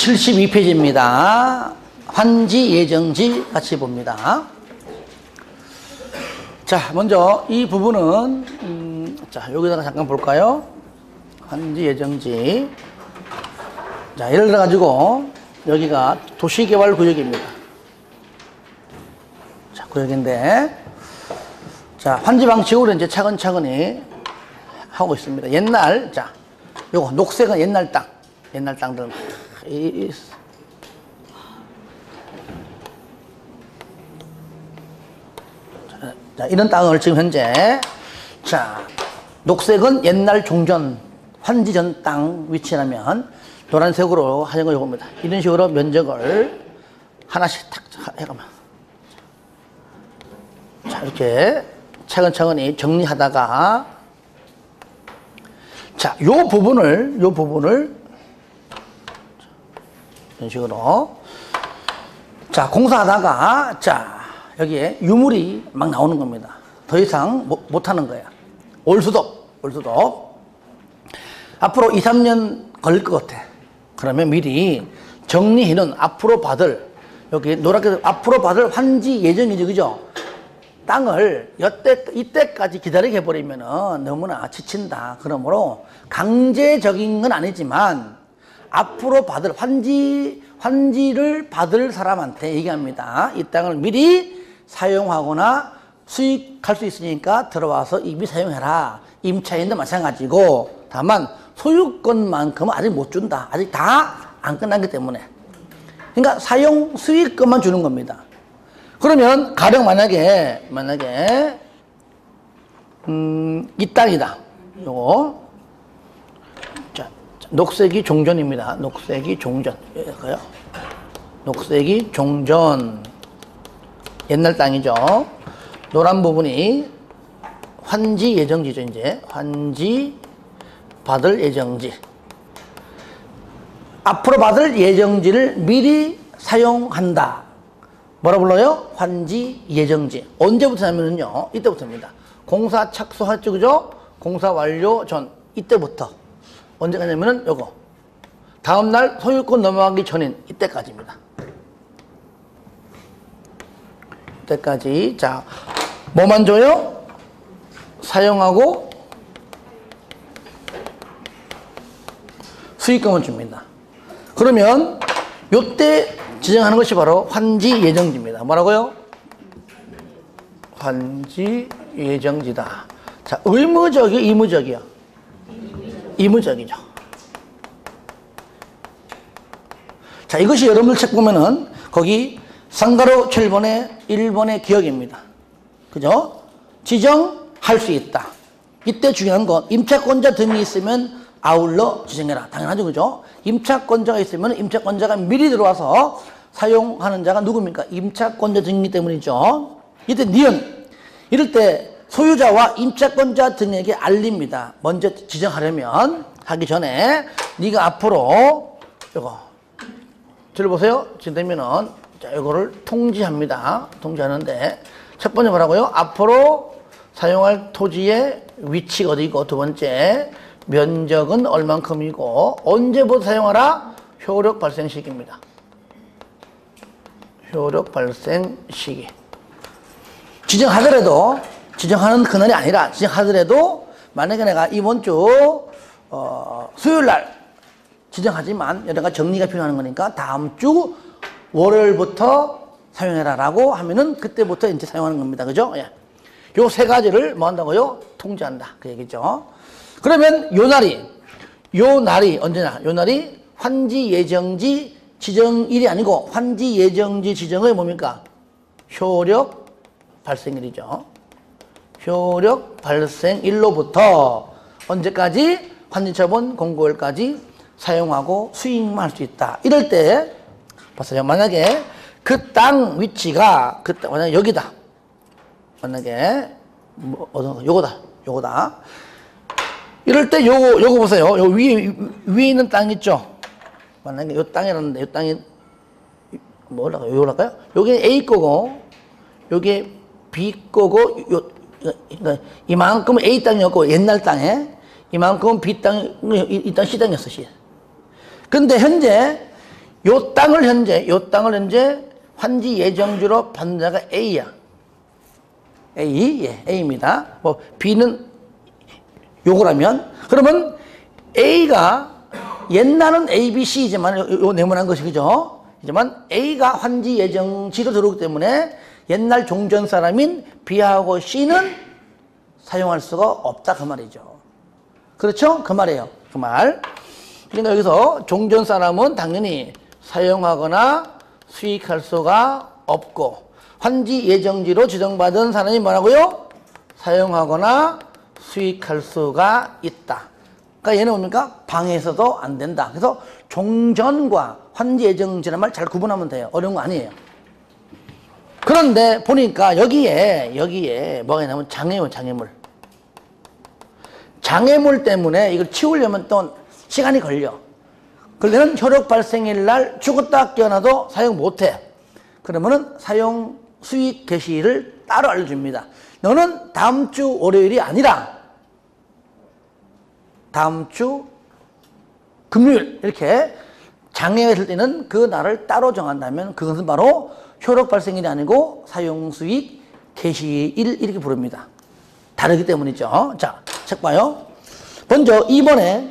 72페이지입니다. 환지, 예정지 같이 봅니다. 자, 먼저 이 부분은 자, 여기다가 잠깐 볼까요? 환지, 예정지. 자, 예를 들어 가지고 여기가 도시개발구역입니다. 자, 구역인데 자, 환지 방식으로 이제 차근차근히 하고 있습니다. 옛날, 자, 요거 녹색은 옛날 땅들. 자, 이런 땅을 지금 현재, 자, 녹색은 옛날 종전, 환지전 땅 위치라면, 노란색으로 하는 거 요겁니다. 이런 식으로 면적을 하나씩 탁 해가면. 자, 이렇게 차근차근히 정리하다가, 자, 요 부분을, 이런 식으로. 자, 공사하다가, 자, 여기에 유물이 막 나오는 겁니다. 더 이상 못 하는 거야. 올 수도 없. 앞으로 2, 3년 걸릴 것 같아. 그러면 미리 정리해놓은 앞으로 받을, 여기 노랗게 앞으로 받을 환지 예정이죠, 그죠? 땅을 이때까지 기다리게 해버리면 너무나 지친다. 그러므로 강제적인 건 아니지만 앞으로 받을 환지를 받을 사람한테 얘기합니다. 이 땅을 미리 사용하거나 수익할 수 있으니까 들어와서 이미 사용해라. 임차인도 마찬가지고, 다만 소유권만큼은 아직 못 준다. 아직 다 안 끝났기 때문에. 그러니까 사용 수익권만 주는 겁니다. 그러면 가령 만약에 이 땅이다. 요거 자, 녹색이 종전입니다. 녹색이 종전. 여기까요. 녹색이 종전. 옛날 땅이죠. 노란 부분이 환지 예정지죠. 이제 환지 받을 예정지. 앞으로 받을 예정지를 미리 사용한다. 뭐라 불러요? 환지 예정지. 언제부터 하면은요, 이때부터입니다. 공사 착수했죠, 그죠? 공사 완료 전, 이때부터. 언제 가냐면은 요거. 다음날 소유권 넘어가기 전인 이때까지입니다. 이때까지. 자, 뭐만 줘요? 사용하고 수익금을 줍니다. 그러면 요때 지정하는 것이 바로 환지 예정지입니다. 뭐라고요? 환지 예정지다. 자, 의무적이요, 이무적이요? 이무적이죠. 자, 이것이 여러분들 책 보면은 거기 상가로 7번에 1번의 기억입니다. 그죠? 지정할 수 있다. 이때 중요한 건 임차권자 등이 있으면 아울러 지정해라. 당연하죠, 그죠? 임차권자가 있으면 임차권자가 미리 들어와서 사용하는 자가 누굽니까? 임차권자 등이기 때문이죠. 이때 니은, 이럴 때 소유자와 임차권자 등에게 알립니다. 먼저 지정하려면 하기 전에 네가 앞으로 이거 들어보세요. 지금 되면은 자, 이거를 통지합니다. 통지하는데 첫 번째 뭐라고요? 앞으로 사용할 토지의 위치가 어디고, 두 번째 면적은 얼만큼이고, 언제부터 사용하라? 효력 발생 시기입니다. 효력 발생 시기. 지정하더라도, 지정하는 그날이 아니라 지정하더라도 만약에 내가 이번 주 수요일 날 지정하지만 여러 가지 정리가 필요한 거니까 다음 주 월요일부터 사용해라 라고 하면은 그때부터 이제 사용하는 겁니다. 그죠? 예. 요 세 가지를 뭐 한다고요? 통지한다. 그 얘기죠. 그러면 요 날이 언제나, 요 날이 환지 예정지 지정일이 아니고 환지 예정지 지정의 뭡니까? 효력 발생일이죠. 효력 발생일로부터 언제까지? 환지처분 공고일까지 사용하고 수익만 할 수 있다. 이럴 때 봤어요. 만약에 그 땅 위치가 만약에 여기다. 만약에 요거다. 이럴 때 요거 보세요. 요 위에 있는 땅 있죠. 만약에 요 땅이라는데 요 땅이 뭐랄까요? 요랄까요? 요게 A 거고 요게 B 거고 그러니까 이만큼은 A 땅이었고 옛날 땅에 이만큼은 B 땅, 이 땅 C 땅이었어, C. 근데 현재 요 땅을 현재 환지 예정지로 받는 자가 A야. A, 예, A입니다. 뭐, B는 요거라면, 그러면 A가 옛날은 A, B, C이지만, 요 네모난 것이, 그죠? 하지만 A가 환지 예정지로 들어오기 때문에 옛날 종전 사람인 B하고 C는 사용할 수가 없다. 그 말이죠. 그렇죠? 그 말이에요. 그 말. 그러니까 여기서 종전 사람은 당연히 사용하거나 수익할 수가 없고, 환지 예정지로 지정받은 사람이 뭐라고요? 사용하거나 수익할 수가 있다. 그러니까 얘는 뭡니까? 방해해서도 안 된다. 그래서 종전과 환지 예정지란 말 잘 구분하면 돼요. 어려운 거 아니에요. 그런데 보니까 여기에 뭐가 있냐면 장애물. 장애물 때문에 이걸 치우려면 또 시간이 걸려. 그러면 효력 발생일 날 죽었다 깨어나도 사용 못해. 그러면은 사용 수익 개시일을 따로 알려줍니다. 너는 다음 주 월요일이 아니라 다음 주 금요일, 이렇게 장애가 있을 때는 그 날을 따로 정한다면 그것은 바로 효력 발생일이 아니고 사용 수익 개시일, 이렇게 부릅니다. 다르기 때문이죠. 자, 책 봐요. 먼저 2번에,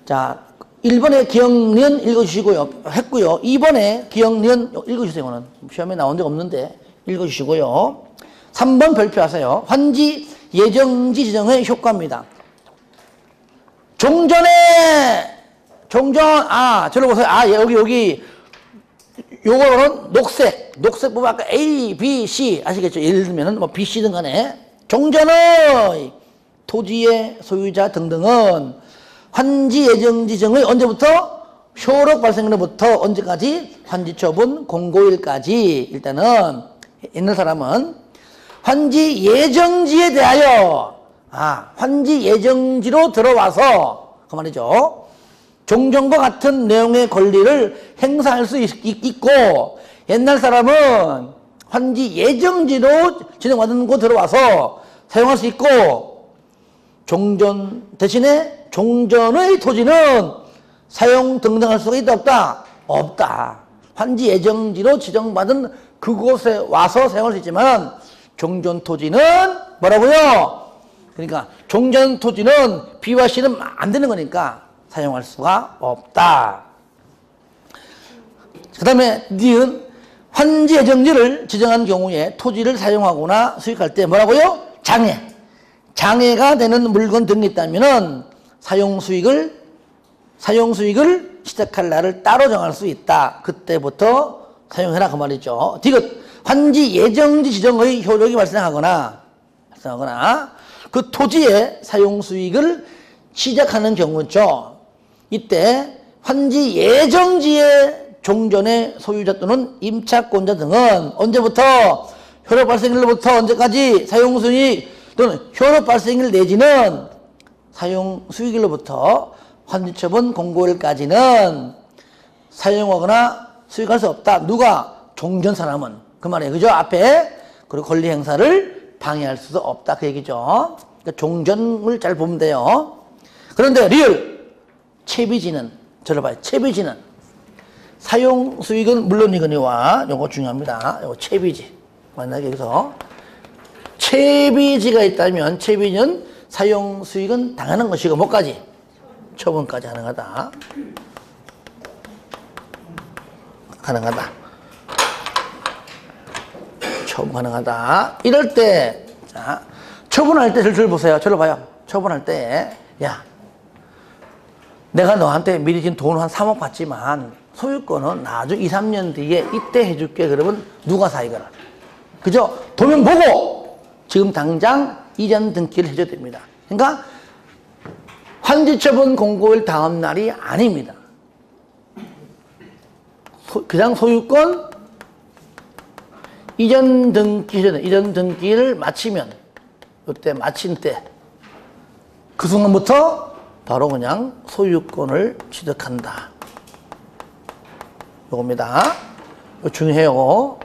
자, 1번에 기억니은 읽어주시고요. 했고요. 2번에 기억니은 읽어주세요. 이거는 시험에 나온 적 없는데 읽어주시고요. 3번 별표하세요. 환지 예정지 지정의 효과입니다. 종전, 저로 보세요. 여기, 요거는 녹색 보면 아까 A, B, C 아시겠죠? 예를 들면은 뭐 B, C든 간에 종전의 토지의 소유자 등등은 환지 예정지 지정의 언제부터? 효력 발생일부터 언제까지? 환지처분 공고일까지. 일단은 있는 사람은 환지 예정지에 대하여 환지 예정지로 들어와서 그 말이죠. 종전과 같은 내용의 권리를 행사할 수 있고, 옛날 사람은 환지 예정지로 지정받은 곳 들어와서 사용할 수 있고, 종전 대신에 종전의 토지는 사용 등등할 수가 있다 없다? 없다. 환지 예정지로 지정받은 그곳에 와서 사용할 수 있지만 종전 토지는 뭐라고요? 그러니까 종전 토지는 B와 C는 안 되는 거니까 사용할 수가 없다. 그 다음에 니은 환지 예정지를 지정한 경우에 토지를 사용하거나 수익할 때 뭐라고요? 장애가 되는 물건 등이 있다면은 사용 수익을 시작할 날을 따로 정할 수 있다. 그때부터 사용해라 그 말이죠. 디귿 환지 예정지 지정의 효력이 발생하거나 그 토지의 사용 수익을 시작하는 경우죠. 이때 환지 예정지의 종전의 소유자 또는 임차권자 등은 언제부터? 효력 발생일로부터 언제까지? 사용 수익 또는 효력 발생일 내지는 사용 수익일로부터 환지처분 공고일까지는 사용하거나 수익할 수 없다. 누가? 종전 사람은. 그 말이에요. 그죠? 앞에. 그리고 권리 행사를 방해할 수도 없다. 그 얘기죠. 그러니까 종전을 잘 보면 돼요. 그런데 리을 채비지는, 들어봐요. 채비지는 사용 수익은 물론이거니와 요거 중요합니다. 요거 채비지. 만약에 여기서 채비지가 있다면 채비는 사용 수익은 당하는 것이고 뭐까지? 처분까지 가능하다. 처분 가능하다. 이럴 때, 자, 처분할 때 저를 보세요. 저를 봐요. 처분할 때, 야, 내가 너한테 미리 지금 돈 한 3억 받지만 소유권은 나중 2, 3년 뒤에 이때 해줄게. 그러면 누가 사익을? 그죠? 도면 보고 지금 당장 이전 등기를 해줘야 됩니다. 그러니까 환지처분 공고일 다음 날이 아닙니다. 그냥 소유권 이전 등기를 마치면, 이때 마친 때, 그 순간부터 바로 그냥 소유권을 취득한다. 요겁니다. 이거 중요해요.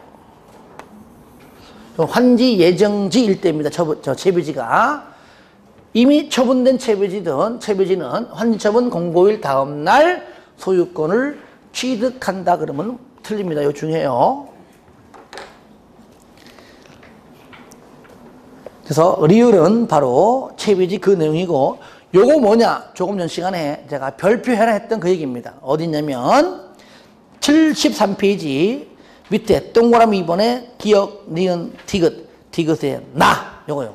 환지 예정지일 때입니다. 저 채비지가. 이미 처분된 채비지는 환지처분 공고일 다음 날 소유권을 취득한다 그러면 틀립니다. 이거 중요해요. 그래서 리을은 바로 채비지 그 내용이고, 요거 뭐냐? 조금 전 시간에 제가 별표해라 했던 그 얘기입니다. 어디냐면 73페이지 밑에 동그라미 2번에 기역, 니은, 디귿의 나. 요거.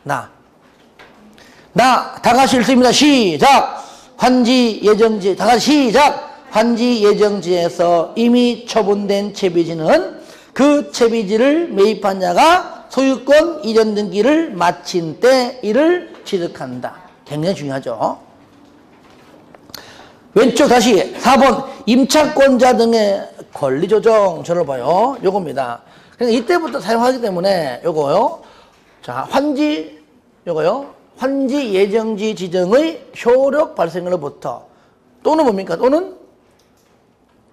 나. 다 같이 읽습니다. 시작! 환지 예정지, 다 같이 시작! 환지 예정지에서 이미 처분된 채비지는 그 채비지를 매입한 자가 소유권 이전 등기를 마친 때 이를 취득한다. 굉장히 중요하죠. 왼쪽 다시 4번 임차권자 등의 권리조정 저를 봐요. 요겁니다. 그러니까 이때부터 사용하기 때문에 요거요. 자, 요거요. 환지 예정지 지정의 효력 발생으로부터 또는 뭡니까? 또는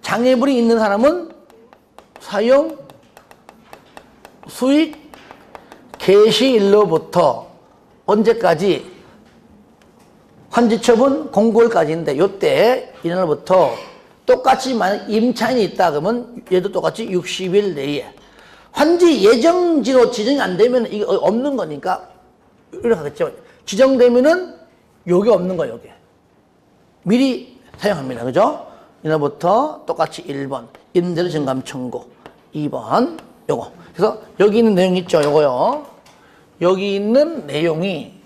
장애물이 있는 사람은 사용 수익 개시일로부터 언제까지? 환지처분 공고일까지인데 요때 이날부터 똑같이 만약 임차인이 있다 그러면 얘도 똑같이 60일 내에 환지 예정지로 지정이 안 되면 이게 없는 거니까 이렇게 하겠죠. 지정되면은 요게 없는 거예요. 요게 미리 사용합니다. 그죠? 이날부터 똑같이 1번 임대료 증감 청구, 2번 요거. 그래서 여기 있는 내용 있죠. 요거요. 여기 있는 내용이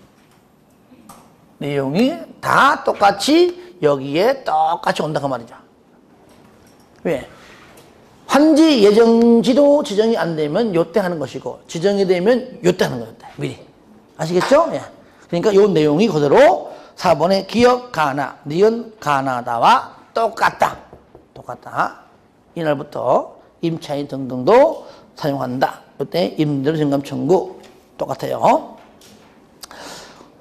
다 똑같이 여기에 똑같이 온다 그 말이죠. 왜? 환지 예정지도 지정이 안 되면 요때 하는 것이고 지정이 되면 요때 하는 거예요. 미리. 아시겠죠? 예. 그러니까 요 내용이 그대로 4번의 기역 가나, 니은 가나다와 똑같다. 이날부터 임차인 등등도 사용한다. 요때 임대료 증감 청구 똑같아요.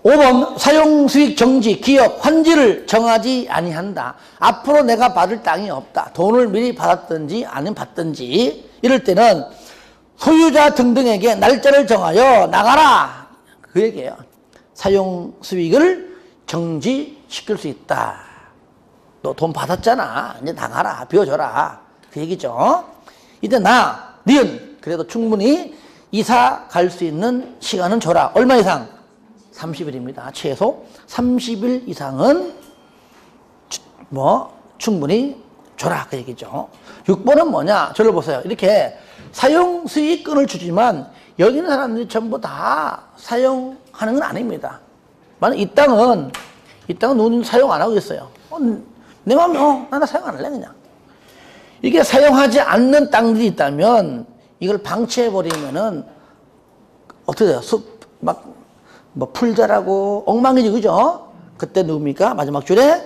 5번 사용수익 정지, 기역, 환지를 정하지 아니한다. 앞으로 내가 받을 땅이 없다. 돈을 미리 받았든지 아니면 받든지 이럴 때는 소유자 등등에게 날짜를 정하여 나가라. 그 얘기예요. 사용수익을 정지시킬 수 있다. 너 돈 받았잖아. 이제 나가라. 비워줘라. 그 얘기죠. 이때 니은 그래도 충분히 이사 갈 수 있는 시간은 줘라. 얼마 이상? 30일입니다. 최소 30일 이상은 충분히 줘라. 그 얘기죠. 6번은 뭐냐? 저를 보세요. 이렇게 사용 수익권을 주지만 여기 있는 사람들이 전부 다 사용하는 건 아닙니다. 만약 이 땅은 누군 사용 안 하고 있어요. 내 마음에 나 사용 안 할래 그냥. 이게 사용하지 않는 땅들이 있다면 이걸 방치해버리면은 어떻게 돼요? 풀 자라고 엉망이지, 그죠? 그때 누굽니까? 마지막 줄에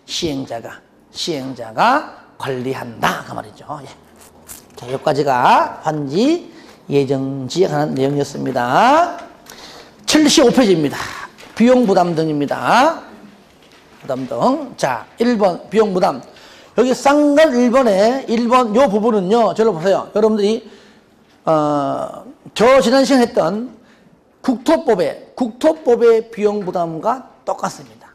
시행자가 관리한다. 그 말이죠. 예. 자, 여기까지가 환지 예정지에 관한 내용이었습니다. 75페이지입니다. 비용 부담 등입니다. 부담 등. 자, 1번 비용 부담. 여기 쌍갈 1번 요 부분은요. 저를 보세요. 여러분들이 저 지난 시간에 했던 국토법의 비용 부담과 똑같습니다.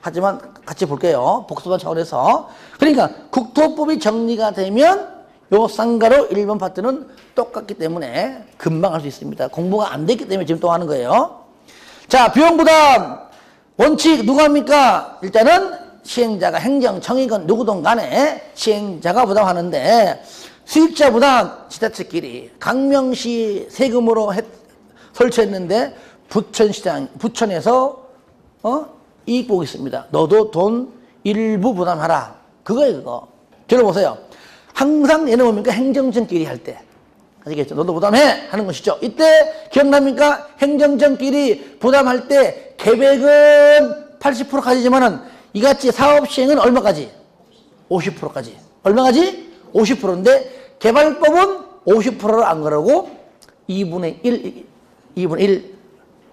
하지만 같이 볼게요. 복습한 차원에서. 그러니까 국토법이 정리가 되면 요 쌍가로 1번 파트는 똑같기 때문에 금방 할 수 있습니다. 공부가 안 됐기 때문에 지금 또 하는 거예요. 자, 비용 부담 원칙 누가 합니까? 일단은 시행자가 행정청이건 누구든 간에 시행자가 부담하는데 수익자 부담 지자체끼리 강명시 세금으로 설치했는데 부천에서 이익 보고 있습니다. 너도 돈 일부 부담하라. 그거. 들어보세요. 항상 얘는 뭡니까? 행정청끼리 할 때. 아시겠죠? 너도 부담해! 하는 것이죠. 이때 기억납니까? 행정청끼리 부담할 때 계획은 80% 가지지만은 이같이 사업 시행은 얼마까지? 50%까지. 얼마까지? 50%인데 개발법은 50%를 안 그러고 2분의 1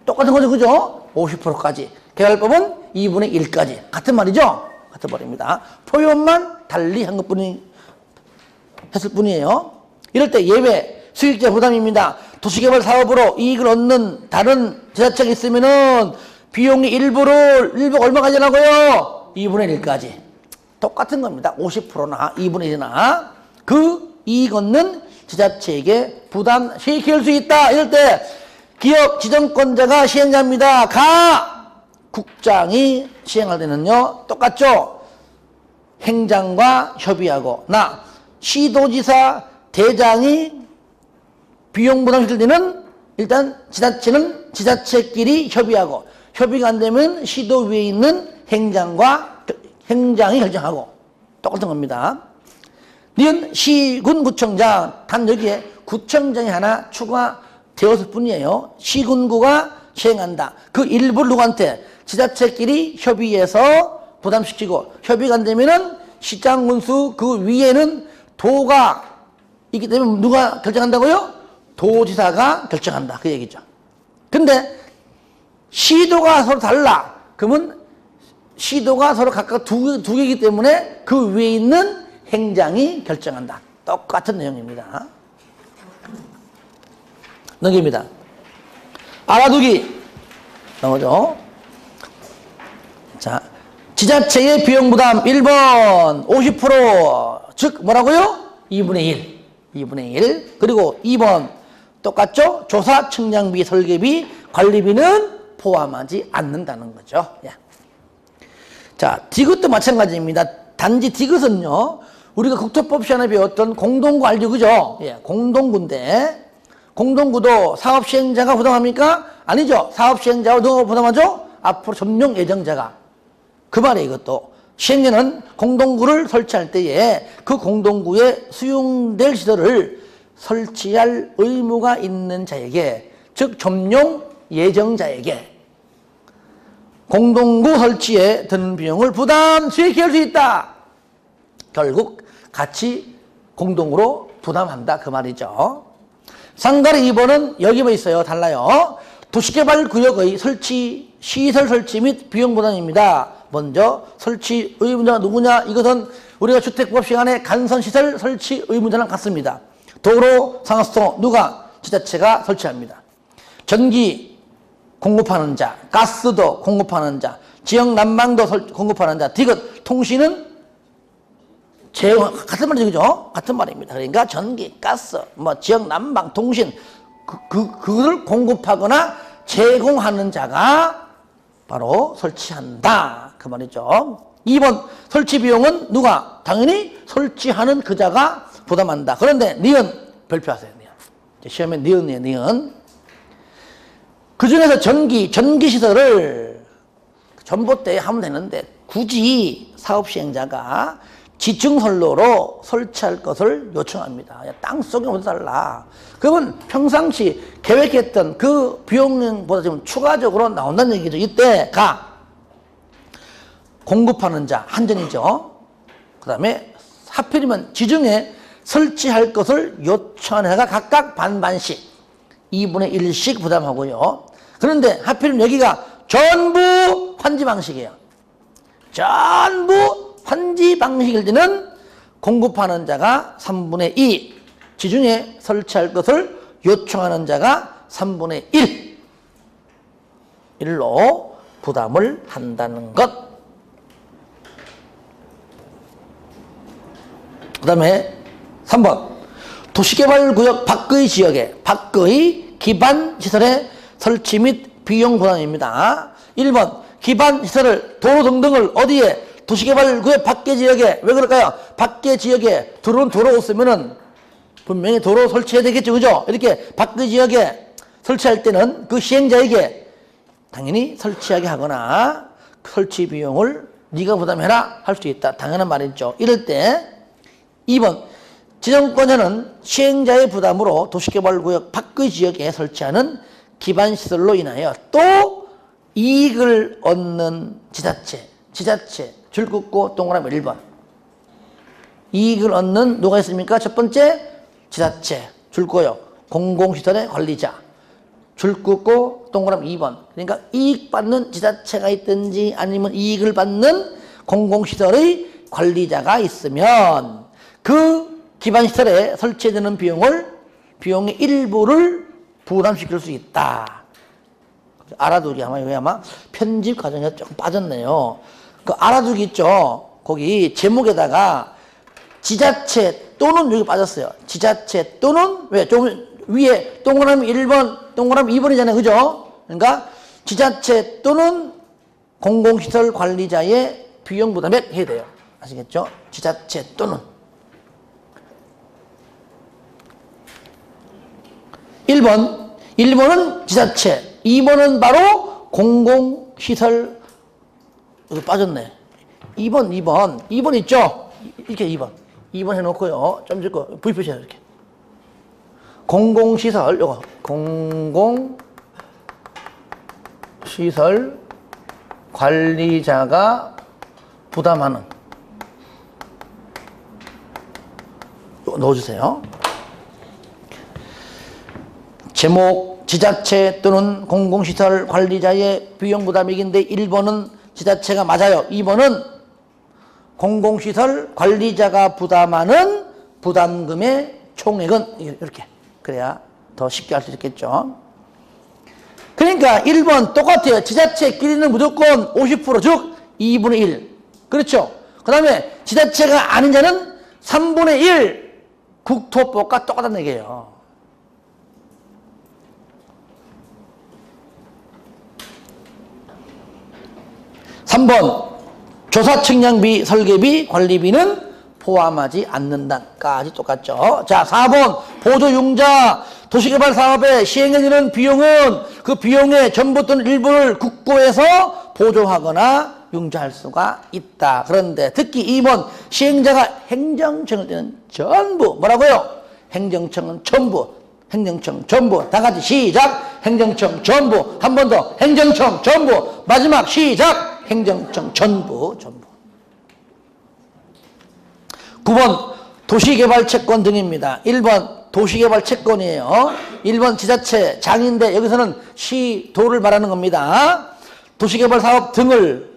똑같은 거죠, 그죠? 50%까지. 개발법은 2분의 1까지. 같은 말이죠? 같은 말입니다. 표현만 달리 한 것뿐이 했을 뿐이에요. 이럴 때 예외 수익자 부담입니다. 도시개발 사업으로 이익을 얻는 다른 지자체가 있으면은 비용이 일부 얼마까지 나고요? 2분의 1까지. 똑같은 겁니다. 50%나 2분의 1이나 그 이익 얻는 지자체에게 부담 시킬 수 있다. 이럴 때 기업 지정권자가 시행자입니다. 국장이 시행할 때는요 똑같죠. 행장과 협의하고 시도지사 대장이 비용 부담시킬 때는 일단 지자체는 지자체끼리 협의하고 협의가 안 되면 시도 위에 있는 행장이 결정하고 똑같은 겁니다. 니은 시군구청장 단 여기에 구청장이 하나 추가되었을 뿐이에요. 시군구가 시행한다. 그 일부를 누구한테? 지자체끼리 협의해서 부담시키고 협의가 안 되면은 시장 군수 그 위에는 도가 있기 때문에 누가 결정한다고요? 도지사가 결정한다. 그 얘기죠. 근데 시도가 서로 달라. 그러면 시도가 서로 각각 두 개이기 때문에 그 위에 있는 행장이 결정한다. 똑같은 내용입니다. 넘깁니다. 알아두기. 나오죠? 자, 지자체의 비용 부담 1번 50%. 즉 뭐라고요? 2분의 1. 2분의 1. 그리고 2번 똑같죠? 조사, 측량비, 설계비, 관리비는 포함하지 않는다는 거죠. 자, 디귿도 마찬가지입니다. 단지 디귿은요, 우리가 국토법 시간에 배웠던 공동구 알죠? 그죠? 공동구인데, 공동구도 사업 시행자가 부담합니까? 아니죠. 사업 시행자가 누가 부담하죠? 앞으로 점용 예정자가. 그 말이에요, 이것도. 시행자는 공동구를 설치할 때에 그 공동구에 수용될 시설을 설치할 의무가 있는 자에게, 즉 점용 예정자에게 공동구 설치에 드는 비용을 부담 시킬 수 있다. 결국 같이 공동으로 부담한다 그 말이죠. 상가리 2번은 여기만 있어요. 달라요. 도시개발구역의 설치, 시설 설치 및 비용 부담입니다. 먼저 설치 의무자가 누구냐? 이것은 우리가 주택법 시간에 간선시설 설치 의무자랑 같습니다. 도로, 상하수도 누가? 지자체가 설치합니다. 전기 공급하는 자, 가스도 공급하는 자, 지역 난방도 공급하는 자, 디귿 통신은 같은 말이죠, 그죠? 같은 말입니다. 그러니까 전기, 가스, 지역 난방, 통신 그걸 공급하거나 제공하는 자가 바로 설치한다 그 말이죠. 2번 설치 비용은 누가? 당연히 설치하는 그 자가 부담한다. 그런데 니은 별표하세요. 니은. 시험에 니은이에요. 니은. 그 중에서 전기시설을 전봇대에 하면 되는데 굳이 사업시행자가 지층선로로 설치할 것을 요청합니다. 땅속에 못 살라. 그러면 평상시 계획했던 그 비용보다 좀 추가적으로 나온다는 얘기죠. 이때가 공급하는 자 한전이죠. 그 다음에 하필이면 지중에 설치할 것을 요청하는 자가 각각 반반씩 2분의 1씩 부담하고요. 그런데 하필이면 여기가 전부 환지 방식이에요. 전부 환지 방식일 때는 공급하는 자가 3분의 2, 지중에 설치할 것을 요청하는 자가 3분의 1로 부담을 한다는 것. 그 다음에 3번 도시개발구역 밖의 지역에 밖의 기반시설의 설치 및 비용 부담입니다. 1번 기반시설을 도로 등등을 어디에? 도시개발구역 밖의 지역에. 왜 그럴까요? 밖의 지역에 도로는 도로 없으면은 분명히 도로 설치해야 되겠죠. 그죠? 이렇게 밖의 지역에 설치할 때는 그 시행자에게 당연히 설치하게 하거나 설치 비용을 네가 부담해라 할 수 있다. 당연한 말이죠. 이럴 때 2번 지정권자는 시행자의 부담으로 도시개발구역 밖의 지역에 설치하는 기반시설로 인하여 또 이익을 얻는 지자체 줄 긋고 동그라미 1번. 이익을 얻는 누가 있습니까? 첫 번째 지자체 줄 거요. 공공시설의 관리자 줄 긋고 동그라미 2번. 그러니까 이익 받는 지자체가 있든지 아니면 이익을 받는 공공시설의 관리자가 있으면 그 기반시설에 설치되는 비용의 일부를 부담시킬 수 있다. 알아두기 아마 편집 과정에 조금 빠졌네요. 그 알아두기 있죠. 거기 제목에다가 지자체 또는 여기 빠졌어요. 지자체 또는 왜? 좀 위에 동그라미 1번, 동그라미 2번이잖아요. 그죠? 그러니까 지자체 또는 공공시설 관리자의 비용 부담액 해야 돼요. 아시겠죠? 지자체 또는 1번은 지자체, 2번은 바로 공공시설. 여기 빠졌네. 2번 있죠? 이렇게 2번 해놓고요. 좀 짓고 V 표시해요. 이렇게 공공시설, 요거 공공시설 관리자가 부담하는, 요거 넣어주세요. 제목 지자체 또는 공공시설 관리자의 비용 부담액인데 1번은 지자체가 맞아요. 2번은 공공시설 관리자가 부담하는 부담금의 총액은 이렇게. 그래야 더 쉽게 할 수 있겠죠. 그러니까 1번 똑같아요. 지자체끼리는 무조건 50%, 즉 2분의 1. 그렇죠. 그 다음에 지자체가 아닌 자는 3분의 1 국토법과 똑같다는 얘기예요. 3번 조사 측량비, 설계비, 관리비는 포함하지 않는다까지 똑같죠. 자, 4번 보조융자 도시개발 사업에 시행해 지는 비용은 그 비용의 전부 또는 일부를 국고에서 보조하거나 융자할 수가 있다. 그런데 특히 2번 시행자가 행정청을 떼는 전부 뭐라고요? 행정청은 전부, 행정청 전부. 다 같이 시작. 행정청 전부. 한 번 더. 행정청 전부. 마지막 시작. 행정청 전부. 9번 도시개발 채권 등입니다. 1번 도시개발 채권이에요. 1번 지자체 장인데 여기서는 시도를 말하는 겁니다. 도시개발 사업 등을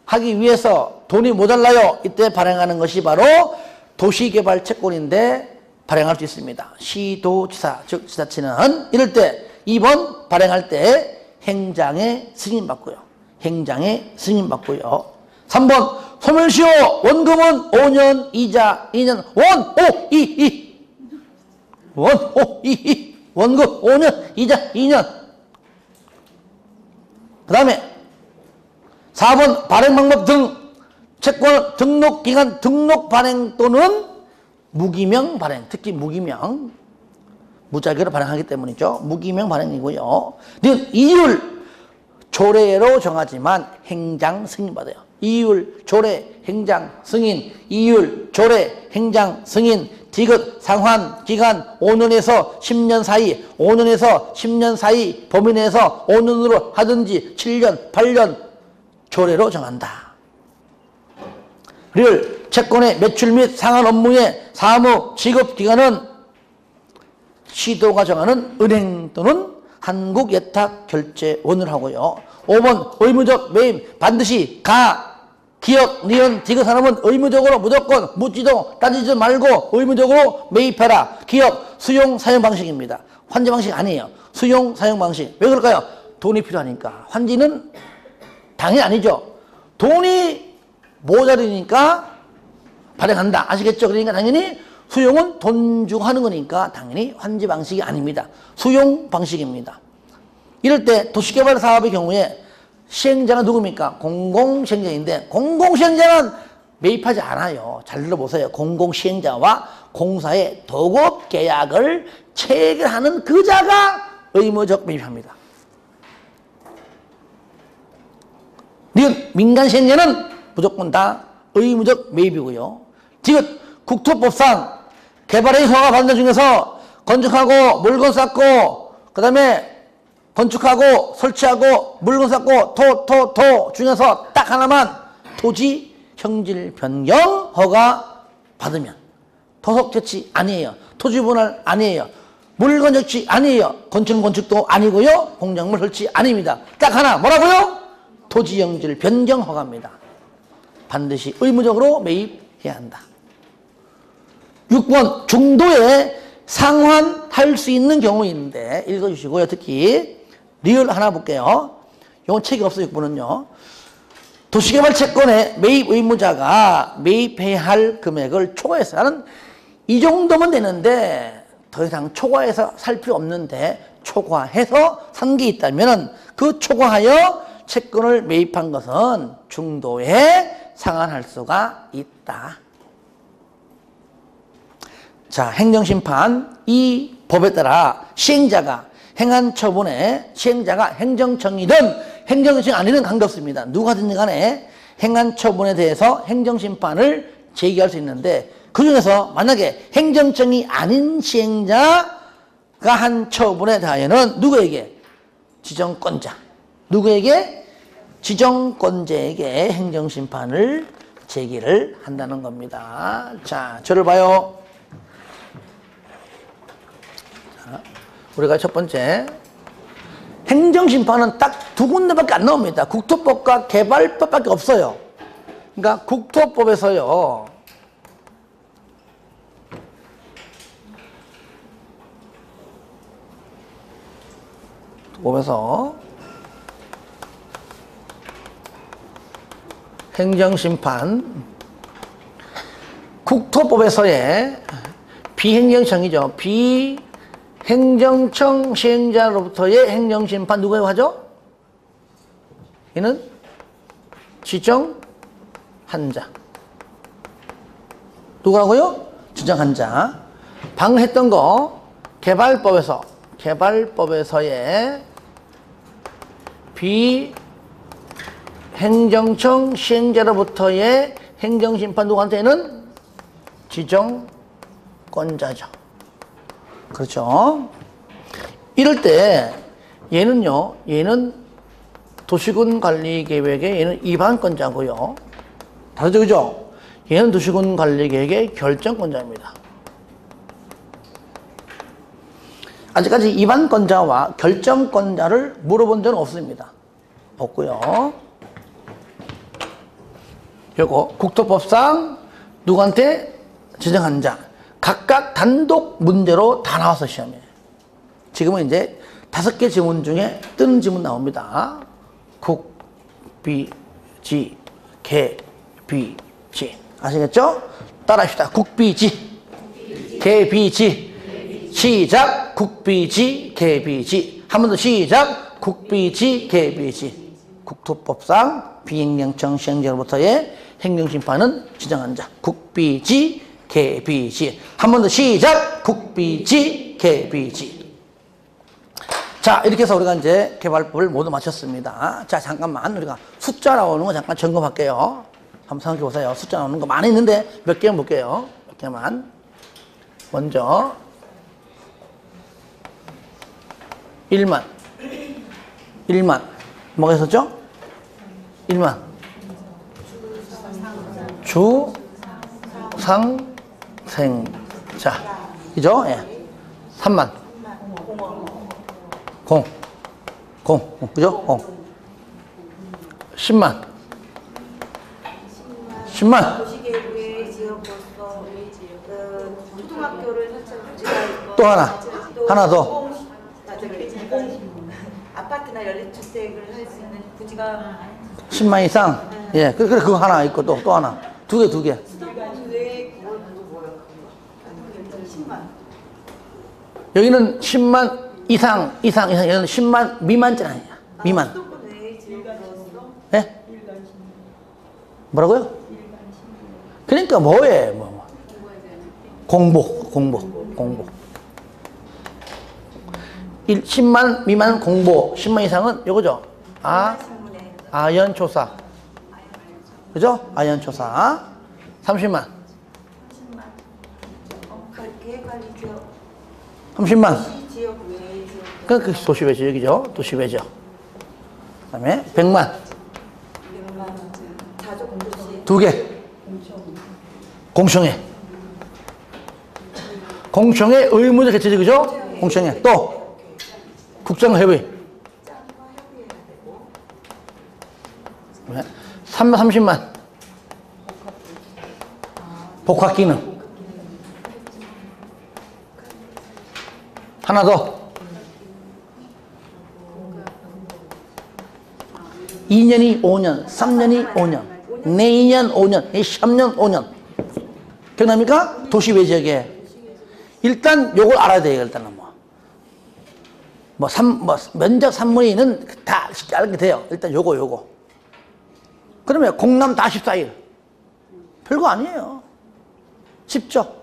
하기 위해서 돈이 모자라요. 이때 발행하는 것이 바로 도시개발 채권인데 발행할 수 있습니다. 시도지사, 즉 지자체는 이럴 때 2번 발행할 때 행장의 승인받고요. 행장의 승인받고요. 3번 소멸시효 원금은 5년, 이자 2년, 원, 5, 2. 원, 5, 2. 원금 5년, 이자 2년. 그 다음에 4번 발행 방법 등 채권 등록 기간 등록 발행 또는 무기명 발행, 특히 무기명, 무작위로 발행하기 때문이죠. 무기명 발행이고요. 이율 조례로 정하지만 행장 승인받아요. 이율, 조례, 행장, 승인, 이율, 조례, 행장, 승인, 디귿, 상환, 기간 5년에서 10년 사이, 5년에서 10년 사이 범위 내에서 5년으로 하든지 7년, 8년 조례로 정한다. 를 채권의 매출 및 상환 업무의 사무 지급 기간은 시도가 정하는 은행 또는 한국예탁결제원을 하고요. 5번 의무적 매입 반드시 기역, 니은, 디귿 산업은 의무적으로 무조건 묻지도 따지지 말고 의무적으로 매입해라. 기역, 수용, 사용 방식입니다. 환지 방식 아니에요. 수용, 사용 방식. 왜 그럴까요? 돈이 필요하니까. 환지는 당연히 아니죠. 돈이 모자르니까 발행한다. 아시겠죠? 그러니까 당연히 수용은 돈 주고 하는 거니까 당연히 환지 방식이 아닙니다. 수용 방식입니다. 이럴 때 도시개발 사업의 경우에 시행자가 누굽니까? 공공시행자인데 공공시행자는 매입하지 않아요. 잘 들어보세요. 공공시행자와 공사의 도급 계약을 체결하는 그 자가 의무적 매입합니다. 민간시행자는 무조건 다 의무적 매입이고요. 지금 국토법상 개발의 허가 받는 데 중에서 건축하고 물건 쌓고 그 다음에 건축하고 설치하고 물건 쌓고 토 중에서 딱 하나만 토지 형질 변경 허가 받으면 토속 채취 아니에요. 토지 분할 아니에요. 물건 채취 아니에요. 건축도 아니고요. 공작물 설치 아닙니다. 딱 하나 뭐라고요? 토지 형질 변경 허가입니다. 반드시 의무적으로 매입해야 한다. 6번 중도에 상환할 수 있는 경우인데 읽어주시고요. 특히 리얼 하나 볼게요. 이건 책이 없어요. 6번은요. 도시개발 채권의 매입 의무자가 매입해야 할 금액을 초과해서 나는 이 정도면 되는데 더 이상 초과해서 살 필요 없는데 초과해서 산 게 있다면 그 초과하여 채권을 매입한 것은 중도에 상환할 수가 있다. 자, 행정심판 이 법에 따라 시행자가 행한 처분에 시행자가 행정청이든 행정청이 아니든 관계없습니다. 누가든지 간에 행한 처분에 대해서 행정심판을 제기할 수 있는데 그 중에서 만약에 행정청이 아닌 시행자가 한 처분에 대하여는 누구에게? 지정권자. 누구에게? 지정권자에게 행정심판을 제기를 한다는 겁니다. 자, 저를 봐요. 자, 우리가 첫 번째 행정심판은 딱 두 군데밖에 안 나옵니다. 국토법과 개발법밖에 없어요. 그러니까 국토법에서요. 법에서 행정심판 국토법에서의 비행정청이죠. 비행정청 시행자로부터의 행정심판 누가 하죠? 이는 지정한 자. 누가 하고요? 지정한 자. 방금 했던 거 개발법에서의 비행정청 시행자로부터의 행정심판 누구한테는 지정권자죠. 그렇죠? 이럴 때 얘는 도시군 관리 계획의 얘는 입안권자고요. 다르죠, 그죠? 얘는 도시군 관리 계획의 결정권자입니다. 아직까지 입안권자와 결정권자를 물어본 적은 없습니다. 없고요. 그리고 국토법상 누구한테 지정한 자 각각 단독 문제로 다 나와서 시험에 지금은 이제 5개 지문 중에 뜨는 지문 나옵니다. 국, 비, 지, 개, 비, 지. 아시겠죠? 따라합시다. 국, 비, 지, 개, 비, 지. 시작. 국, 비, 지, 개, 비, 지. 한 번 더 시작. 국, 비, 지, 개, 비, 지. 국토법상 비행정청 시행자로부터의 행정심판은 지정한 자. 국, 비, 지, 개, 비, 지. 한 번 더 시작. 국, 비, 지, 개, 비, 지. 자, 이렇게 해서 우리가 이제 개발법을 모두 마쳤습니다. 자, 잠깐만 우리가 숫자 나오는 거 잠깐 점검할게요. 한번 생각해 보세요. 숫자 나오는 거 많이 있는데 몇 개만 볼게요. 몇 개만. 먼저 1만 뭐가 있었죠? 1만 주, 상, 생. 자, 그죠? 예. 3만 공, 그죠? 10만. 도시계획 지역으로서 초등학교를 설치한 또 하나 더. 아파트나 연립주택을 할 수 있는 부지가 10만 이상. 예, 그래 그거 하나 있고 또 하나. 두 개. 수도권 외에 그걸 뭐야? 10만. 여기는 10만 이상, 얘는 10만 미만짜리 아니야. 미만. 수도권 외에 지역으로서 예? 뭐라고요? 그러니까 뭐해? 공보. 10만 미만 공보, 10만 이상은 요거죠. 아연초사. 그죠? 아연초사. 30만. 계획관리 지역 30만. 지역 외에 지역 그 도시외 지역이죠. 도시외죠. 그 다음에 100만. 100만 자조 공도시 2개. 공청회 의무적 개최지, 그죠? 공청회. 또 국정협의. 330만. 복합기능. 하나 더. 2년이 5년, 3년이 5년, 내년 5년, 3년 5년. 기억납니까? 도시 외 지역에. 일단 요걸 알아야 돼요, 일단은 면적 산문이는 다 쉽게 알게 돼요. 일단 요거. 그러면 공남 다 14일. 별거 아니에요. 쉽죠?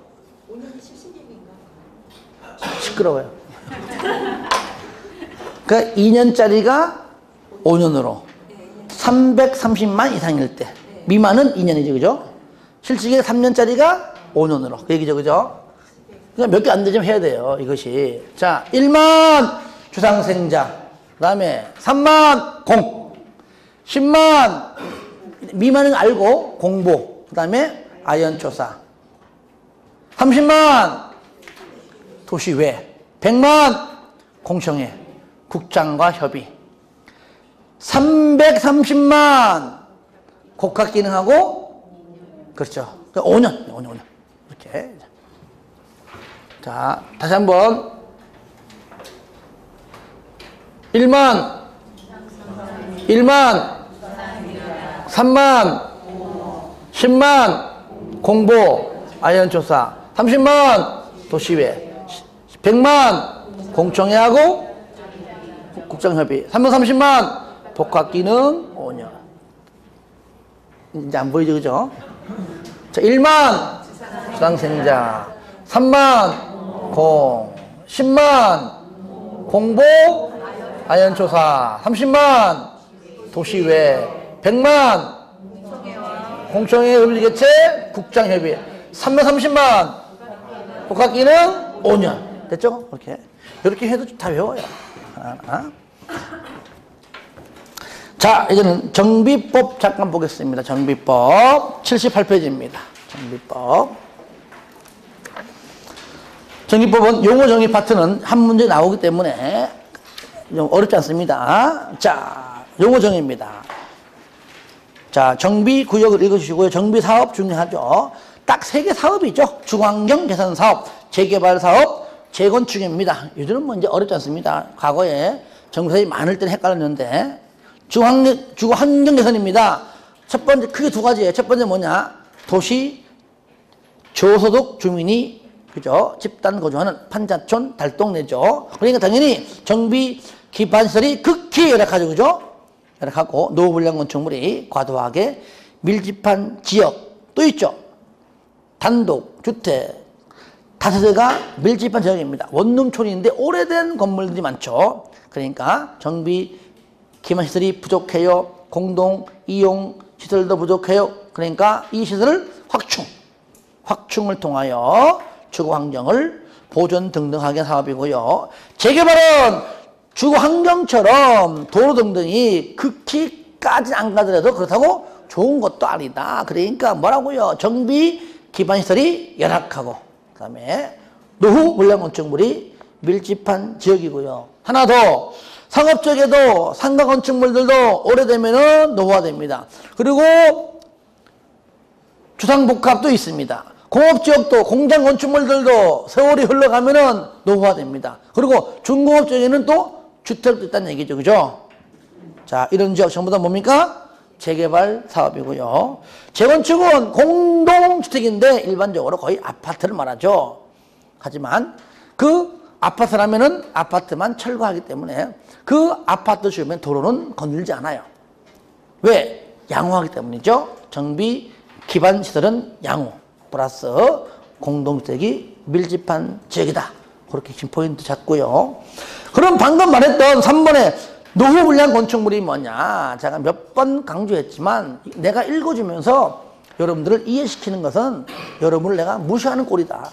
5년이 70년인가? 시끄러워요. 그러니까 2년짜리가 5년으로 330만 이상일 때 미만은 2년이죠, 그죠? 실직에 3년짜리가 5년으로 그 얘기죠, 그죠? 그러니까 몇 개 안 되지만 해야 돼요, 이것이. 자, 1만 주상생자, 그 다음에 3만 공, 10만 미만은 알고 공보, 그 다음에 아연초사, 30만 도시외, 100만 공청회, 국장과 협의, 330만 국학기능하고, 그렇죠. 5년. 이렇게. 자, 다시 한번. 1만, 3만, 10만 공보, 아연조사, 30만 도시외, 100만 공청회하고 국장협의, 330만 복합기능 5년. 이제 안 보이죠, 그죠? 자, 1만 주상생자, 3만 공, 10만 공보, 아연조사, 30만 도시외, 100만 공청회 협의개최 국장협의, 330만 복합기능 5년. 됐죠? 이렇게 해도 다 외워요. 자, 이제는 정비법 잠깐 보겠습니다. 정비법 78페이지입니다. 정비법은 용어 정의 파트는 한 문제 나오기 때문에 좀 어렵지 않습니다. 자, 용어 정의입니다. 자, 정비구역을 읽어주시고요. 정비사업 중요하죠. 딱 3개 사업이 있죠. 중환경 개선 사업, 재개발 사업, 재건축입니다. 요즘은 뭐 이제 어렵지 않습니다. 과거에 정비사업이 많을 때는 헷갈렸는데, 주거환경 개선입니다. 첫 번째, 크게 2가지예요. 첫 번째 뭐냐? 도시 저소득 주민이, 그죠? 집단 거주하는 판자촌, 달동네죠. 그러니까 당연히 정비 기반시설이 극히 열악하죠. 그죠? 열악하고, 노후불량 건축물이 과도하게 밀집한 지역 또 있죠. 단독, 주택, 다세대가 밀집한 지역입니다. 원룸촌인데 오래된 건물들이 많죠. 그러니까 정비 기반시설이 부족해요. 공동 이용 시설도 부족해요. 그러니까 이 시설을 확충을 통하여 주거환경을 보존 등등 하게 사업이고요. 재개발은 주거환경처럼 도로 등등이 극히까지 안 가더라도 그렇다고 좋은 것도 아니다. 그러니까 뭐라고요? 정비 기반시설이 열악하고, 그 다음에 노후 불량 건축물이 밀집한 지역이고요. 하나 더, 상업적에도 상가 건축물들도 오래되면은 노후화됩니다. 그리고 주상복합도 있습니다. 공업지역도 공장 건축물들도 세월이 흘러가면은 노후화됩니다. 그리고 중공업지역에는 또 주택도 있다는 얘기죠. 그죠? 자, 이런 지역 전부 다 뭡니까? 재개발 사업이고요. 재건축은 공동주택인데 일반적으로 거의 아파트를 말하죠. 하지만 그 아파트라면은 아파트만 철거하기 때문에 그 아파트 주변 도로는 건들지 않아요. 왜? 양호하기 때문이죠. 정비 기반 시설은 양호 플러스 공동주택이 밀집한 지역이다. 그렇게 지금 포인트 잡고요. 그럼 방금 말했던 3번에 노후불량 건축물이 뭐냐? 제가 몇 번 강조했지만 내가 읽어주면서 여러분들을 이해시키는 것은 여러분을 내가 무시하는 꼴이다.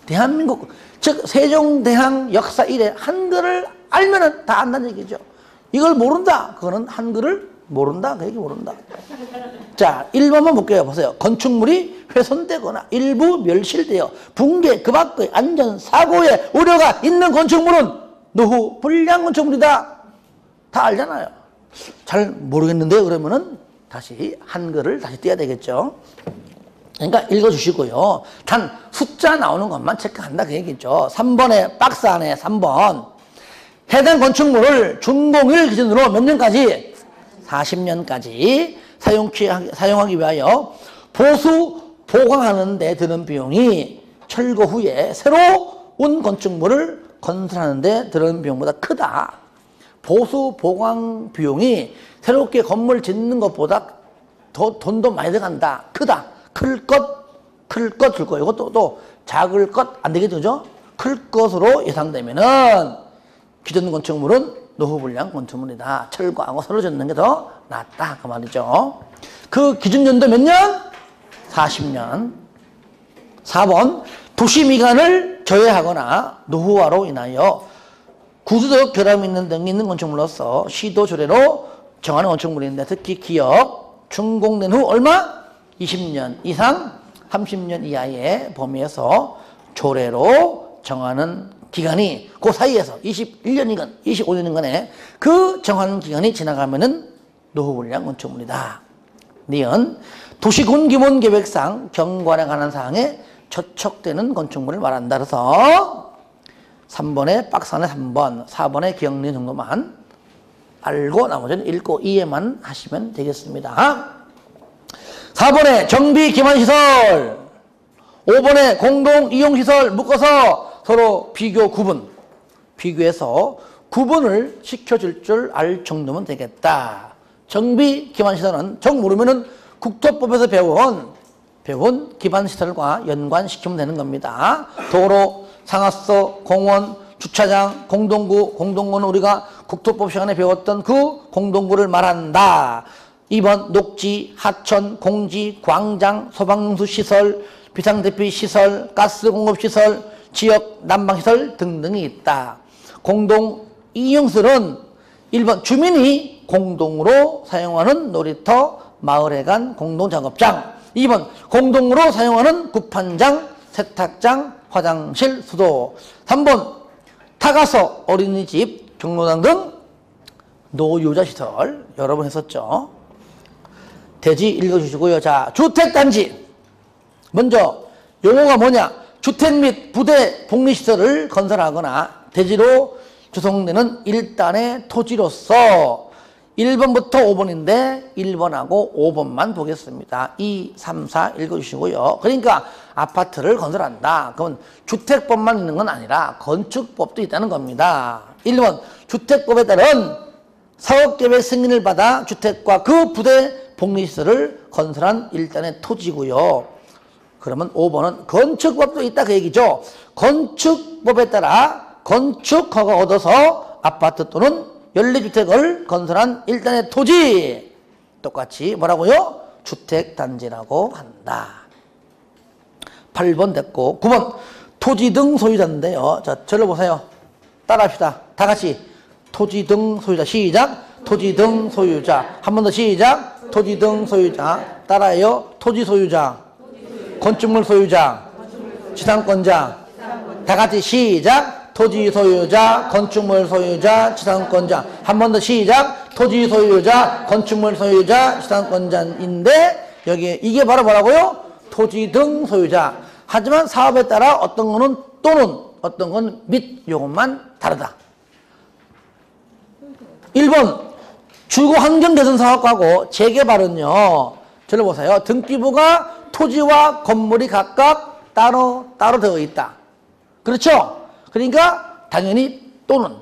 대한민국, 즉 세종대왕 역사 이래 한글을 알면은 다 안다는 얘기죠. 이걸 모른다. 그거는 한글을 모른다. 그 얘기 모른다. 자, 1번만 볼게요. 보세요. 건축물이 훼손되거나 일부 멸실되어 붕괴, 그 밖의 안전사고의 우려가 있는 건축물은 노후불량 건축물이다. 다 알잖아요. 잘 모르겠는데요. 그러면은 다시 한글을 다시 띄어야 되겠죠. 그러니까 읽어주시고요. 단 숫자 나오는 것만 체크한다. 그 얘기죠. 3번에 박스 안에 3번. 해당 건축물을 준공일 기준으로 몇 년까지? 40년까지 사용하기 위하여 보수 보강하는 데 드는 비용이 철거 후에 새로운 건축물을 건설하는 데 드는 비용보다 크다. 보수 보강 비용이 새롭게 건물 짓는 것보다 더 돈도 많이 들어간다. 크다. 클 것 줄 거. 이것도 또 작을 것 안 되겠죠, 그죠? 클 것으로 예상되면은 기존 건축물은 노후불량 건축물이다. 철거하고 새로 짓는 게 더 낫다. 그 말이죠. 그 기준 연도 몇 년? 40년. 4번 도시미관을 저해하거나 노후화로 인하여 구조적 결함이 있는 등이 있는 건축물로서 시도 조례로 정하는 건축물인데 특히 기업 준공된 후 얼마? 20년 이상 30년 이하의 범위에서 조례로 정하는 기간이 그 사이에서 21년이건 25년이건에 그 정하는 기간이 지나가면은 노후불량 건축물이다. 니은 도시군기본 계획상 경관에 관한 사항에 저촉되는 건축물을 말한다. 그래서 3번에 박스 안에 3번, 4번에 기억리 정도만 알고 나머지는 읽고 이해만 하시면 되겠습니다. 4번에 정비 기반시설, 5번에 공동 이용시설 묶어서 서로 비교 구분, 비교해서 구분을 시켜줄 줄 알 정도면 되겠다. 정비 기반시설은 정 모르면은 국토법에서 배운 기반시설과 연관시키면 되는 겁니다. 도로, 상하수, 공원, 주차장, 공동구, 공동구는 우리가 국토법 시간에 배웠던 그 공동구를 말한다. 2번 녹지, 하천, 공지, 광장, 소방용수시설, 비상대피시설, 가스공급시설, 지역 난방시설 등등이 있다. 공동 이용시설은 1번 주민이 공동으로 사용하는 놀이터, 마을회관, 공동작업장. 2번 공동으로 사용하는 구판장, 세탁장, 화장실, 수도. 3번 타가서, 어린이집, 경로당 등 노유자시설 여러 번 했었죠. 대지 읽어주시고요. 자, 주택단지. 먼저 용어가 뭐냐? 주택 및 부대 복리시설을 건설하거나 대지로 조성되는 일단의 토지로서 1번부터 5번인데 1번하고 5번만 보겠습니다. 2, 3, 4 읽어주시고요. 그러니까 아파트를 건설한다. 그러면 주택법만 있는 건 아니라 건축법도 있다는 겁니다. 1번 주택법에 따른 사업계획 승인을 받아 주택과 그 부대 복리시설을 건설한 일단의 토지고요. 그러면 5번은 건축법도 있다 그 얘기죠. 건축법에 따라 건축허가 얻어서 아파트 또는 연립주택을 건설한 일단의 토지. 똑같이 뭐라고요? 주택단지라고 한다. 8번 됐고 9번 토지 등 소유자인데요. 자, 저를 보세요. 따라합시다. 다 같이 토지 등 소유자. 시작. 토지 등 소유자. 한 번 더 시작. 토지 등 소유자. 따라해요. 토지 소유자. 건축물 소유자. 지상권자. 다 같이 시작. 토지 소유자, 건축물 소유자, 지상권자. 한 번 더 시작. 토지 소유자, 건축물 소유자, 지상권자인데 여기 이게 바로 뭐라고요? 토지 등 소유자. 하지만 사업에 따라 어떤 거는 또는 어떤 건 및 요것만 다르다. 1번 주거 환경 개선 사업하고 재개발은요. 저를 보세요. 등기부가 토지와 건물이 각각 따로 되어 있다. 그렇죠? 그러니까 당연히 또는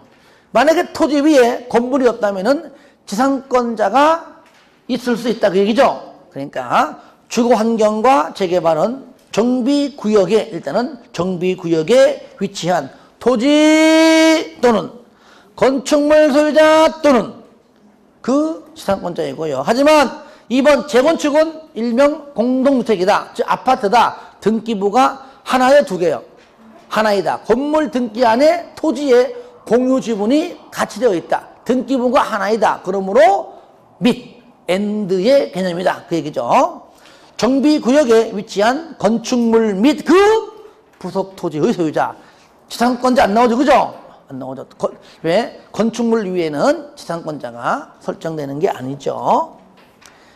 만약에 토지 위에 건물이 없다면은 지상권자가 있을 수 있다 그 얘기죠. 그러니까 주거 환경과 재개발은 정비구역에 일단은 정비구역에 위치한 토지 또는 건축물 소유자 또는 그 지상권자이고요. 하지만 이번 재건축은 일명 공동주택이다. 즉 아파트다. 등기부가 하나에 두 개요. 하나이다. 건물 등기 안에 토지의 공유 지분이 같이 되어 있다. 등기부가 하나이다. 그러므로 및, 앤드의 개념이다. 그 얘기죠. 정비구역에 위치한 건축물 및 그 부속 토지의 소유자. 지상권자 안 나오죠. 그죠? 안 나오죠. 왜? 건축물 위에는 지상권자가 설정되는 게 아니죠.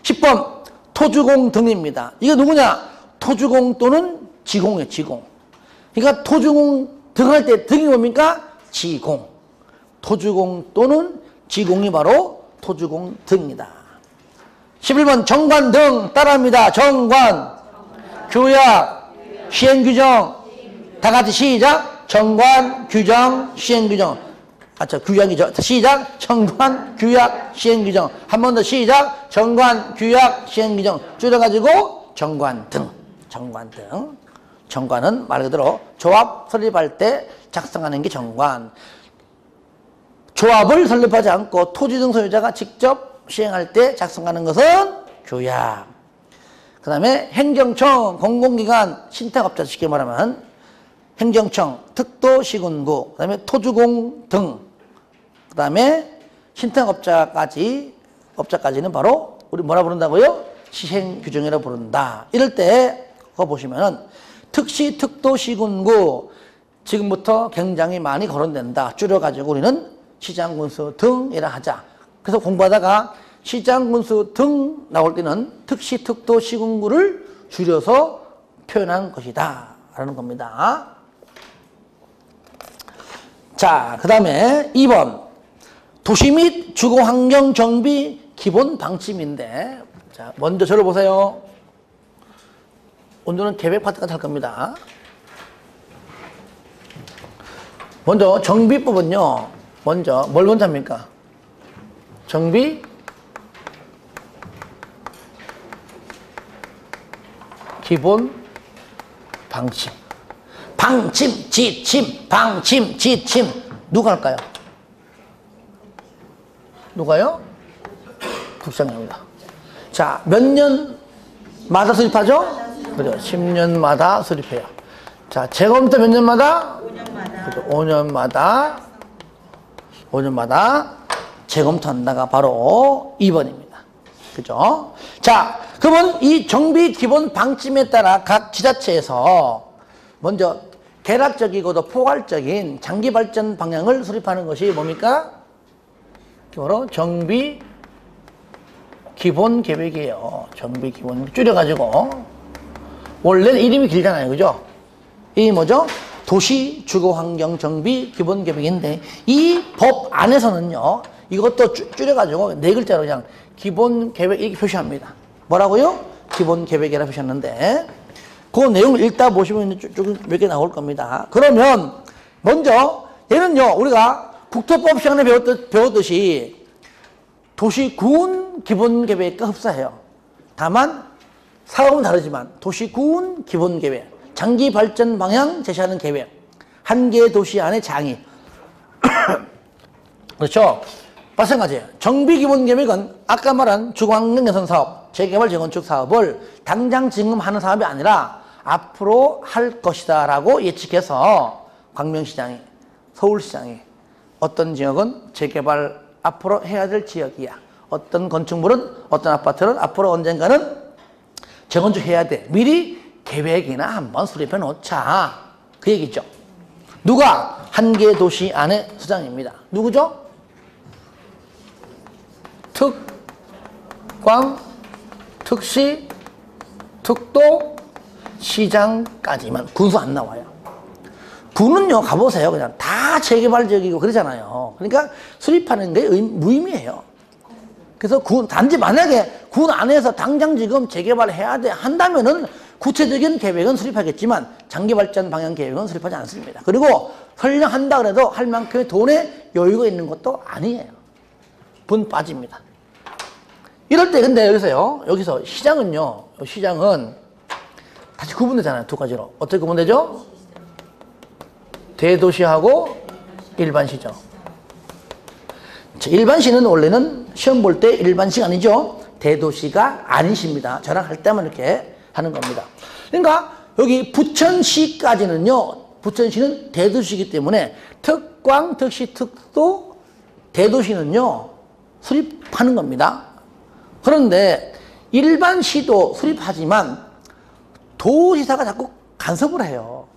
10번 토주공 등입니다. 이게 누구냐? 토주공 또는 지공이에요. 지공. 그러니까 토주공 등할 때 등이 뭡니까? 지공. 토주공 또는 지공이 바로 토주공 등이다. 11번 정관 등 따라합니다. 정관, 규약, 시행규정. 다 같이 시작. 정관, 규정, 시행규정. 규약이죠. 시작. 정관, 규약, 시행규정. 한 번 더 시작. 정관, 규약, 시행규정. 줄여가지고 정관 등. 정관 등. 정관은 말 그대로 조합 설립할 때 작성하는 게 정관. 조합을 설립하지 않고 토지 등 소유자가 직접 시행할 때 작성하는 것은 규약. 그 다음에 행정청, 공공기관, 신탁업자 쉽게 말하면 행정청, 특도시군구, 그 다음에 토주공 등, 그 다음에 신탁업자까지는 바로 우리 뭐라 부른다고요? 시행규정이라고 부른다. 이럴 때 그거 보시면은 특시, 특도시군구 지금부터 굉장히 많이 거론된다. 줄여가지고 우리는 시장군수 등이라 하자. 그래서 공부하다가 시장군수 등 나올 때는 특시, 특도, 시군구를 줄여서 표현한 것이다 라는 겁니다. 자, 그 다음에 2번 도시 및 주거환경 정비 기본 방침인데, 자, 먼저 저를 보세요. 오늘은 계획 파트까지 할 겁니다. 먼저 정비법은요, 먼저 뭘 먼저 합니까? 정비 기본 방침. 방침, 지침, 방침, 지침. 누가 할까요? 누가요? 국장입니다. 자, 몇 년마다 수립하죠? 그죠. 10년마다 수립해요. 자, 재검토 몇 년마다? 5년마다. 그죠. 5년마다 재검토한다가 바로 2번입니다. 그죠? 자, 그러면 이 정비 기본 방침에 따라 각 지자체에서 먼저 개락적이고도 포괄적인 장기 발전 방향을 수립하는 것이 뭡니까? 바로 정비 기본 계획이에요. 정비 기본 줄여가지고 원래는 이름이 길잖아요, 그죠? 이 뭐죠? 도시 주거 환경 정비 기본 계획인데 이 법 안에서는요, 이것도 줄여가지고 네 글자로 그냥 기본 계획 이렇게 표시합니다. 뭐라고요? 기본 계획이라 표시했는데 그 내용을 읽다 보시면 조금 몇 개 나올 겁니다. 그러면 먼저 얘는요, 우리가 국토법 시간에 배웠듯이 도시군 기본 계획과 흡사해요. 다만 사업은 다르지만 도시군 기본 계획, 장기 발전 방향 제시하는 계획, 한 개의 도시 안의 장이 그렇죠? 마찬가지예요. 정비 기본 계획은 아까 말한 주거환경 개선 사업, 재개발 재건축 사업을 당장 지금 하는 사업이 아니라 앞으로 할 것이다 라고 예측해서 광명시장이, 서울시장이 어떤 지역은 재개발 앞으로 해야 될 지역이야. 어떤 건축물은, 어떤 아파트는 앞으로 언젠가는 재건축해야 돼. 미리 계획이나 한번 수립해 놓자. 그 얘기죠. 누가? 한 개의 도시 안의 수장입니다. 누구죠? 특광, 특시, 특도, 시장까지만. 군수 안 나와요. 군은요, 가보세요. 그냥 다 재개발 지역이고 그러잖아요. 그러니까 수립하는 게 무의미해요. 그래서 단지 만약에 군 안에서 당장 지금 재개발해야 돼 한다면은 구체적인 계획은 수립하겠지만 장기 발전 방향 계획은 수립하지 않습니다. 그리고 설령 한다 그래도 할 만큼의 돈에 여유가 있는 것도 아니에요. 분 빠집니다. 이럴 때 근데 여기서 시장은요, 시장은 다시 구분되잖아요. 두 가지로. 어떻게 구분되죠? 대도시하고 일반시죠. 일반시는 원래는 시험 볼 때 일반시가 아니죠. 대도시가 아니십니다. 저랑 할 때만 이렇게 하는 겁니다. 그러니까 여기 부천시까지는요, 부천시는 대도시이기 때문에 특광, 특시, 특도, 대도시는요 수립하는 겁니다. 그런데 일반시도 수립하지만 도지사가 자꾸 간섭을 해요.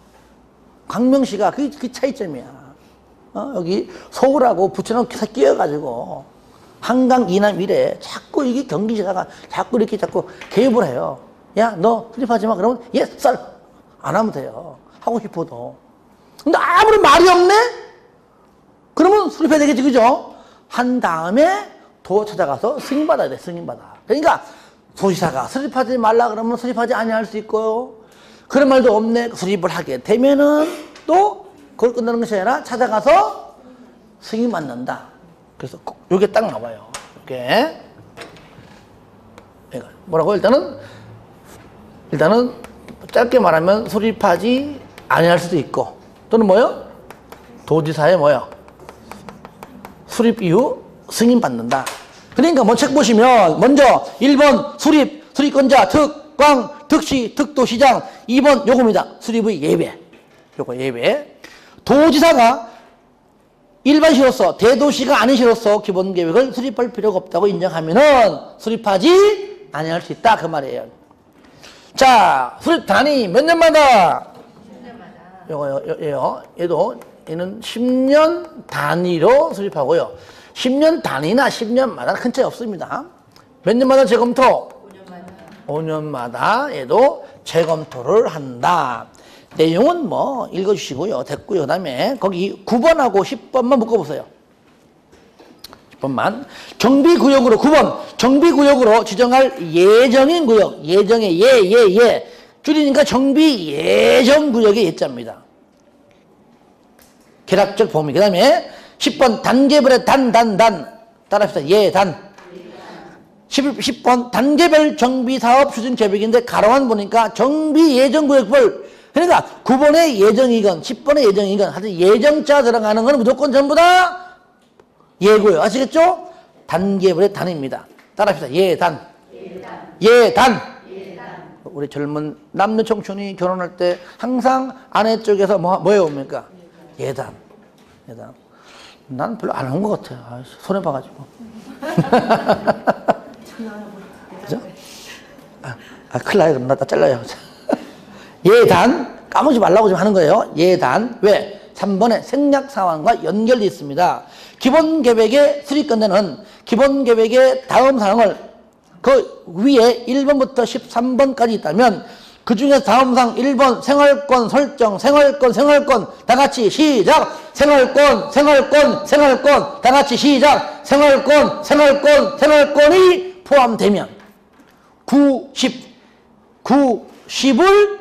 광명시가 그 차이점이야. 여기 서울하고 부천하고 끼어가지고 한강 이남 이래 자꾸 이게 경기지사가 자꾸 이렇게 자꾸 개입을 해요. 야, 너 수립하지 마. 그러면 예, 쌀 안 하면 돼요. 하고 싶어도. 근데 아무런 말이 없네? 그러면 수립해야 되겠지, 그죠? 한 다음에 도 찾아가서 승인받아야 돼. 승인받아. 그러니까 도지사가 수립하지 말라 그러면 수립하지 아니할 수 있고요. 그런 말도 없네. 수립을 하게 되면은 또 그걸 끝나는 것이 아니라 찾아가서 승인받는다. 그래서 요게 딱 나와요. 요게. 뭐라고? 일단은 짧게 말하면 수립하지 아니할 수도 있고 또는 뭐요? 도지사의 뭐요? 수립 이후 승인받는다. 그러니까 뭐 책 보시면 먼저 1번 수립권자 특광 특시 특도시장 2번 요겁니다. 수립의 예외. 요거 예외. 도지사가 일반시로서 대도시가 아닌 시로서 기본계획을 수립할 필요가 없다고 인정하면은 수립하지 아니할 수 있다 그 말이에요. 자, 수립 단위 몇 년마다? 10년마다. 요거요. 얘는 10년 단위로 수립하고요. 10년 단위나 10년마다 큰 차이 없습니다. 몇 년마다 재검토? 5년마다 얘도 재검토를 한다. 내용은 뭐 읽어주시고요. 됐고요. 그 다음에 거기 9번하고 10번만 묶어보세요. 10번만. 정비구역으로 9번. 정비구역으로 지정할 예정인 구역. 예정의 예. 줄이니까 정비예정구역의 예자입니다. 계략적 범위. 그 다음에 10번 단계별의 따라합시다. 예단. 10번 단계별 정비사업 추진 계획인데 가로만 보니까 정비예정구역별. 그러니까 9번의 예정이건 10번의 예정이건 하여튼 예정자 들어가는 건 무조건 전부 다 예고요. 아시겠죠? 단계별의 단입니다. 따라합시다. 예단. 우리 젊은 남녀 청춘이 결혼할 때 항상 아내 쪽에서 뭐 해옵니까? 예단. 난 별로 안 한 것 같아요. 아, 손해 봐가지고. 그죠? 큰일 나요. 그럼 나 잘라요. 예단. 까먹지 말라고 좀 하는 거예요. 예단. 왜? 3번에 생략 사항과 연결되어 있습니다. 기본계획의 수립권자는 기본계획의 다음 사항을 그 위에 1번부터 13번까지 있다면 그 중에 다음 사항 1번 생활권 설정, 생활권 다 같이 시작. 생활권 다 같이 시작. 생활권이 포함되면 90을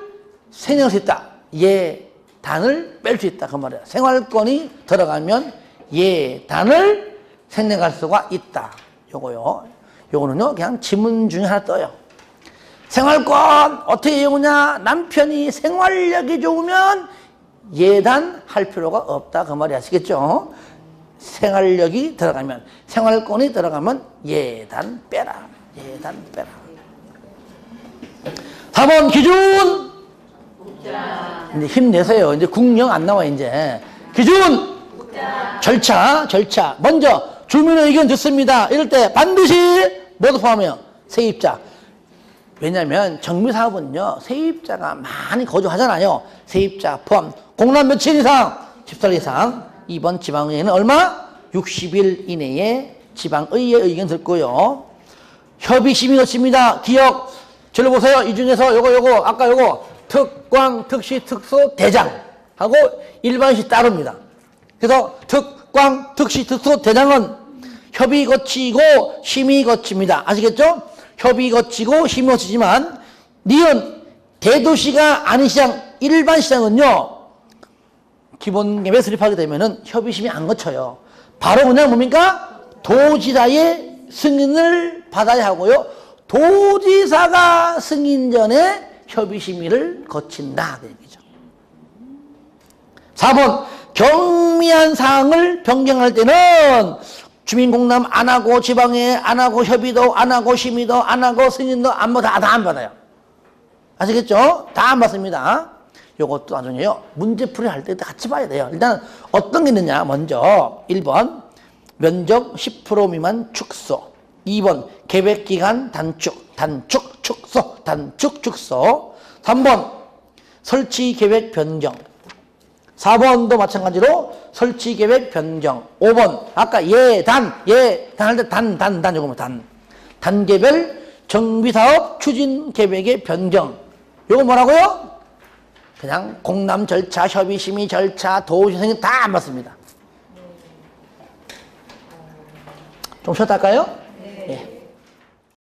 생략할 수 있다. 예단을 뺄 수 있다. 그 말이야. 생활권이 들어가면 예단을 생략할 수가 있다. 요거는요, 그냥 지문 중에 하나 떠요. 생활권 어떻게 외우냐? 남편이 생활력이 좋으면 예단할 필요가 없다. 그 말이 아시겠죠? 생활력이 들어가면, 생활권이 들어가면 예단 빼라. 4번 기준! 이제 힘내세요. 이제 국영 안 나와, 이제. 기준! 절차. 먼저, 주민의 의견 듣습니다. 이럴 때 반드시 모두 포함해요. 세입자. 왜냐면 정비사업은요, 세입자가 많이 거주하잖아요. 세입자 포함. 공란 며칠 이상? 14일 이상. 2번 지방의회는 얼마? 60일 이내에 지방의회 의견 듣고요. 협의심이 넣습니다. 기억. 저를 보세요. 이 중에서 아까 특광, 특시, 특소, 대장 하고 일반시 따릅니다. 그래서 특광, 특시, 특소, 대장은 협의 거치고 심의 거칩니다. 아시겠죠? 협의 거치고 심의 거치지만 니은 대도시가 아닌 시장, 일반 시장은요, 기본계획 수립하게 되면은 협의심이 안 거쳐요. 바로 그냥 뭡니까? 도지사의 승인을 받아야 하고요. 도지사가 승인 전에 협의심의를 거친다. 그 얘기죠. 4번 경미한 사항을 변경할 때는 주민공람 안 하고 지방에 안 하고 협의도 안 하고 심의도 안 하고 승인도 다 안 받아요. 아시겠죠? 다 안 받습니다. 요것도 나중에요. 문제풀이 할 때 같이 봐야 돼요. 일단 어떤 게 있느냐. 먼저 1번 면적 10% 미만 축소. 2번 계획기간 단축 축소. 3번 설치계획 변경. 4번도 마찬가지로 설치계획 변경. 5번 아까 예단 할 때 단 요거 단계별 정비사업 추진계획의 변경. 요거 뭐라고요? 그냥 공람 절차, 협의심의 절차, 도시승인 다 안 받습니다. 좀 쉬었다 할까요? 네. 예.